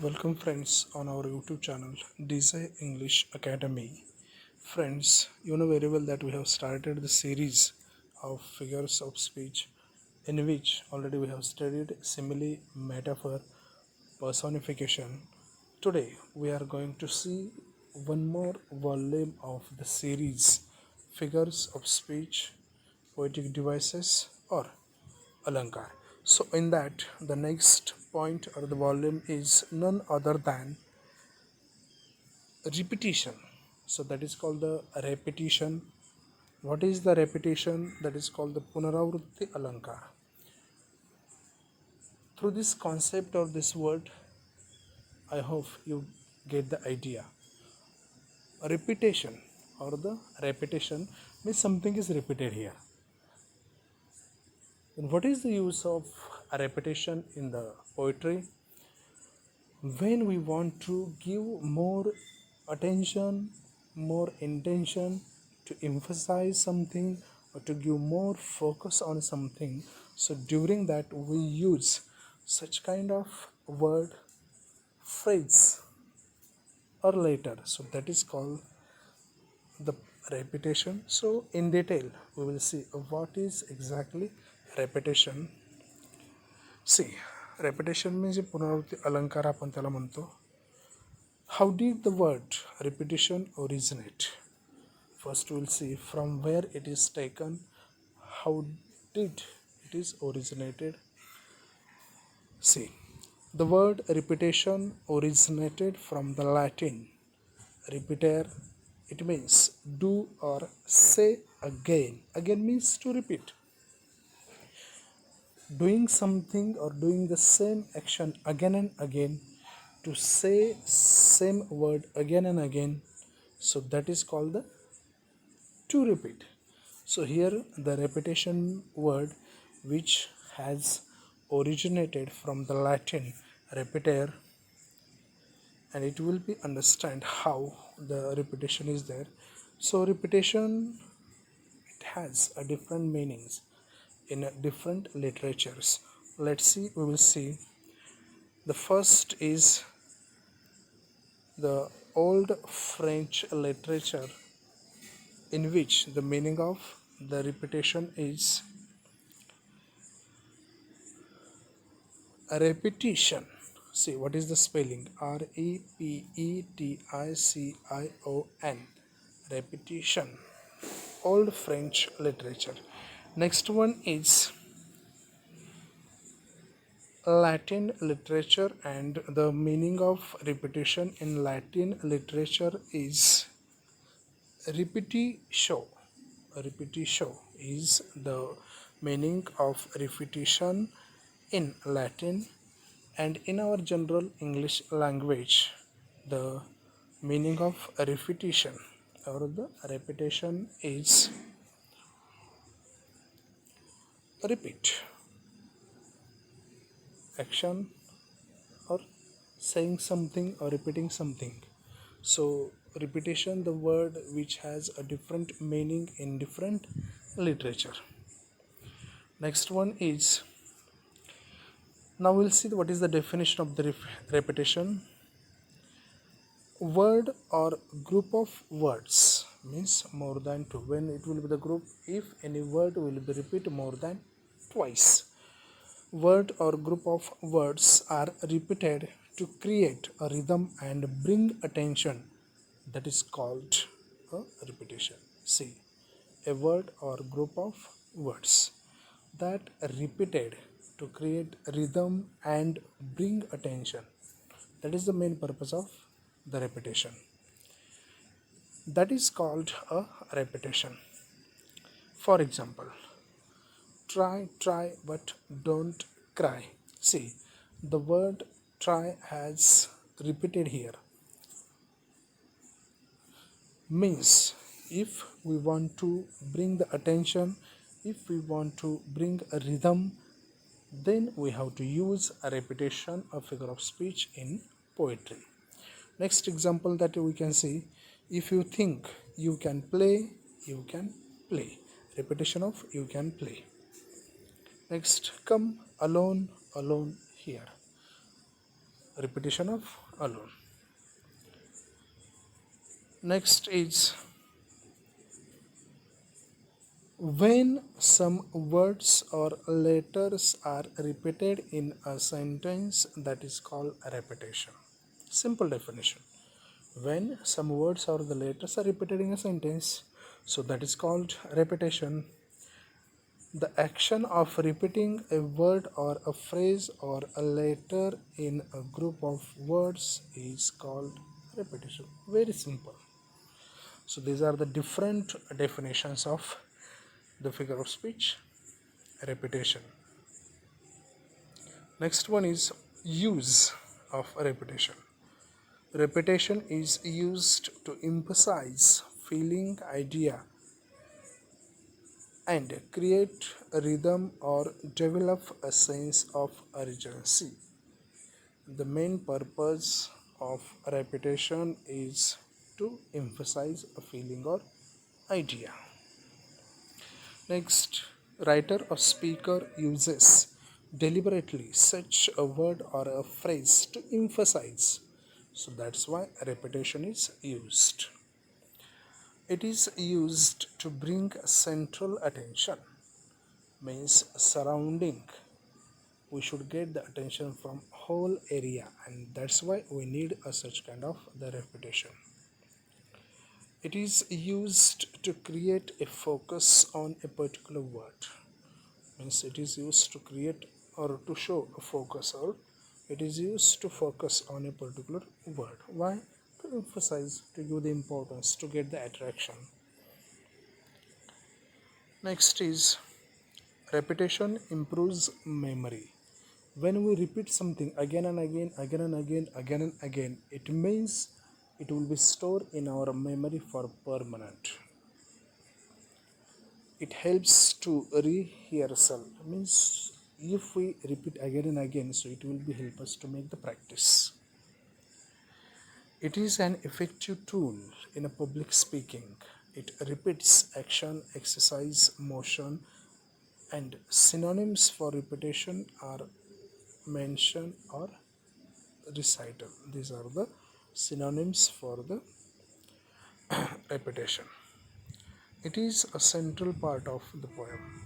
Welcome friends on our YouTube channel DJ English Academy. Friends, you know very well that we have started the series of figures of speech in which already we have studied simile, metaphor, personification. Today we are going to see one more volume of the series figures of speech, poetic devices or Alankar. So, in that, the next point or the volume is none other than repetition. So, that is called the repetition. What is the repetition? That is called the Punaravrutti Alankar. Through this concept or this word, I hope you get the idea. Repetition or the repetition means something is repeated here. And what is the use of a repetition in the poetry? When we want to give more attention, more intention to emphasize something or to give more focus on something, so during that we use such kind of word, phrase or letter. So that is called the repetition. So in detail we will see what is exactly repetition. See, repetition means पुनरावृत्ती अलंकार आपण त्याला म्हणतो. How did the word repetition originate? First we'll see from where it is taken, how did it is originated. See, the word repetition originated from the Latin repetere. It means do or say again. Again means to repeat. Doing something or doing the same action again and again, to say same word again and again, so that is called the to repeat. So here the repetition word which has originated from the Latin repetere, and it will be understand how the repetition is there. So repetition, it has a different meanings in different literatures. Let's see, we will see. The first is the old French literature, in which the meaning of the repetition is a repetition. See, what is the spelling? Repetition. Repetition. Old French literature. Next one is Latin literature, and the meaning of repetition in Latin literature is repetitio. Repetitio is the meaning of repetition in Latin, and in our general English language, the meaning of repetition or the repetition is repeat, action, or saying something or repeating something. So repetition, the word which has a different meaning in different literature. Next one is, now we'll see what is the definition of the repetition. Word or group of words means more than two. When it will be the group, if any word will be repeated more than twice. Word or group of words are repeated to create a rhythm and bring attention. That is called a repetition. See, a word or group of words that repeated to create rhythm and bring attention. That is the main purpose of the repetition. That is called a repetition. For example, try, but don't cry. See, the word try has repeated here. Means if we want to bring the attention, if we want to bring a rhythm, then we have to use a repetition, a figure of speech in poetry. Next example that we can see, if you think you can play, you can play. Repetition of you can play. Next, come alone, alone here. repetition of alone. Next is when some words or letters are repeated in a sentence, that is called repetition. Simple definition. When some words or the letters are repeated in a sentence, so that is called repetition. The action of repeating a word or a phrase or a letter in a group of words is called repetition. Very simple. So these are the different definitions of the figure of speech repetition. Next one is use of repetition. Repetition is used to emphasize feeling, idea, and create a rhythm or develop a sense of urgency. The main purpose of repetition is to emphasize a feeling or idea. Next, writer or speaker uses deliberately such a word or a phrase to emphasize. So that's why repetition is used. It is used to bring central attention, means surrounding. We should get the attention from whole area, and that's why we need a such kind of the repetition. It is used to create a focus on a particular word, means it is used to create or to show a focus, or it is used to focus on a particular word. Why? To emphasize, to give the importance, to get the attraction. Next is repetition improves memory. When we repeat something again and again, again and again, again and again, it means it will be stored in our memory for permanent. It helps to rehearsal, means if we repeat again and again, so it will be help us to make the practice. It is an effective tool in a public speaking. It repeats action, exercise, motion, and synonyms for repetition are mention or recital. These are the synonyms for the repetition. It is a central part of the poem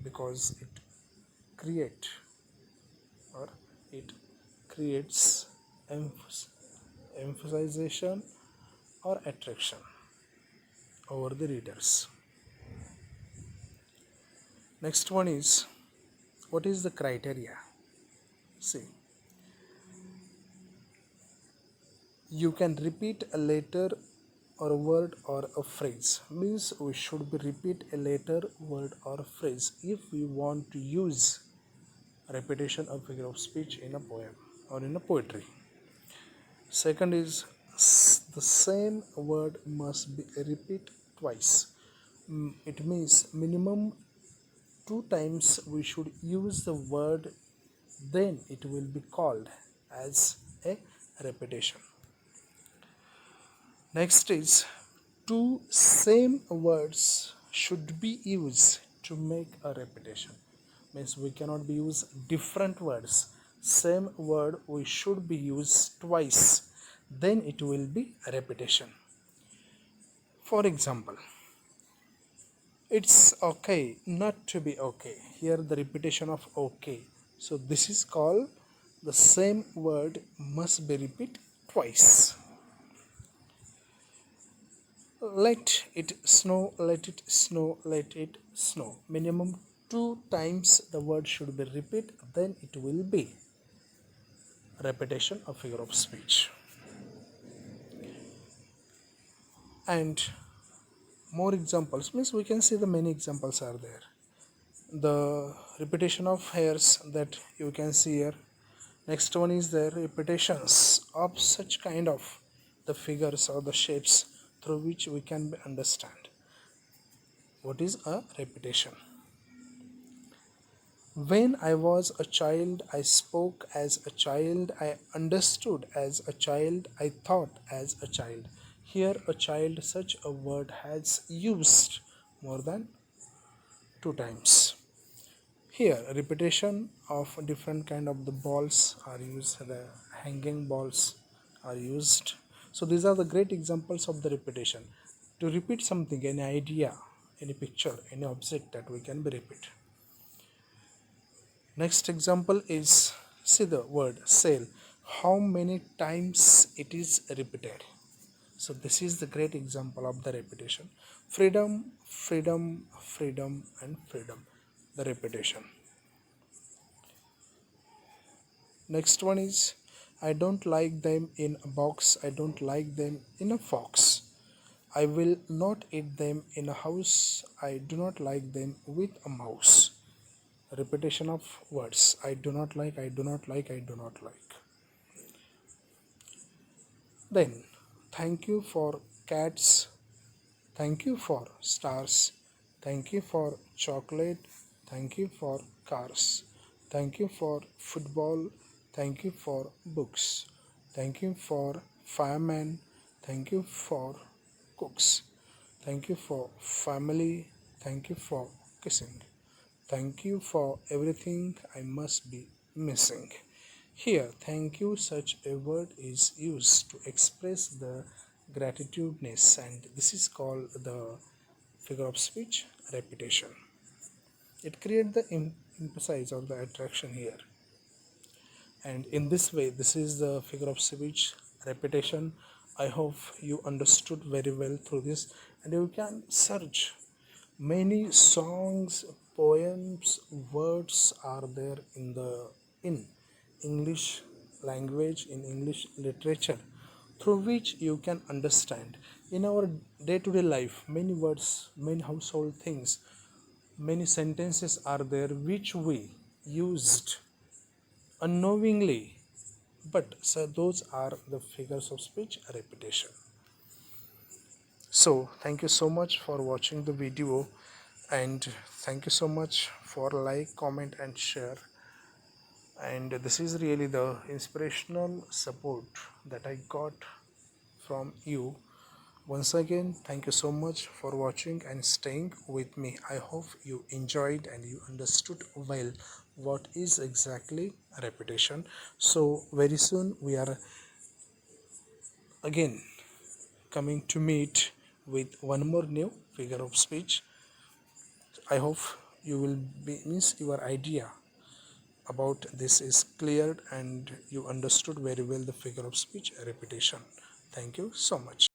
because create it creates emphasization or attraction over the readers. Next one is, what is the criteria? See, you can repeat a letter or a word or a phrase, means we should be repeat a letter, word or a phrase if we want to use repetition of figure of speech in a poem or in a poetry. Second is, the same word must be repeat twice. It means minimum 2 times we should use the word, then it will be called as a repetition. Next is, two same words should be used to make a repetition, means we cannot be use different words. Same word we should be used twice, then it will be a repetition. For example, it's okay not to be okay. Here the repetition of okay. So this is called the same word must be repeated twice. Let it snow, let it snow, let it snow. Minimum 2 times the word should be repeated, then it will be repetition of figure of speech. And more examples, means we can see the many examples are there. The repetition of hairs that you can see here. Next one is the repetitions of such kind of the figures or the shapes through which we can understand what is a repetition. When I was a child, I spoke as a child, I understood as a child, I thought as a child. Here a child, such a word has used more than 2 times. Here repetition of different kind of the balls are used, the hanging balls are used. So these are the great examples of the repetition. To repeat something, any idea, any picture, any object, that we can be repeat. Next example is, see the word sale. How many times it is repeated? So this is the great example of the repetition. Freedom, freedom, freedom, and freedom. The repetition. Next one is, I don't like them in a box. I don't like them in a box. I will not eat them in a house. I do not like them with a mouse. Repetition of words. I do not like, I do not like, I do not like. Then, thank you for cats. Thank you for stars. Thank you for chocolate. Thank you for cars. Thank you for football. Thank you for books. Thank you for firemen. Thank you for cooks. Thank you for family. Thank you for kissing. Thank you for everything I must be missing. Here, thank you, such a word is used to express the gratitudeness, and this is called the figure of speech repetition. It creates the emphasis or the attraction here. And in this way, this is the figure of speech repetition. I hope you understood very well through this, and you can search many songs, poems, words are there in English language, in English literature, through which you can understand. In our day-to-day life, many words, many household things, many sentences are there which we used unknowingly, but so those are the figures of speech repetition. So thank you so much for watching the video, and thank you so much for like, comment, and share. And this is really the inspirational support that I got from you. Once again, thank you so much for watching and staying with me. I hope you enjoyed and you understood well what is exactly repetition. So very soon we are again coming to meet with one more new figure of speech. I hope you will be means your idea about this is cleared and you understood very well the figure of speech repetition. Thank you so much.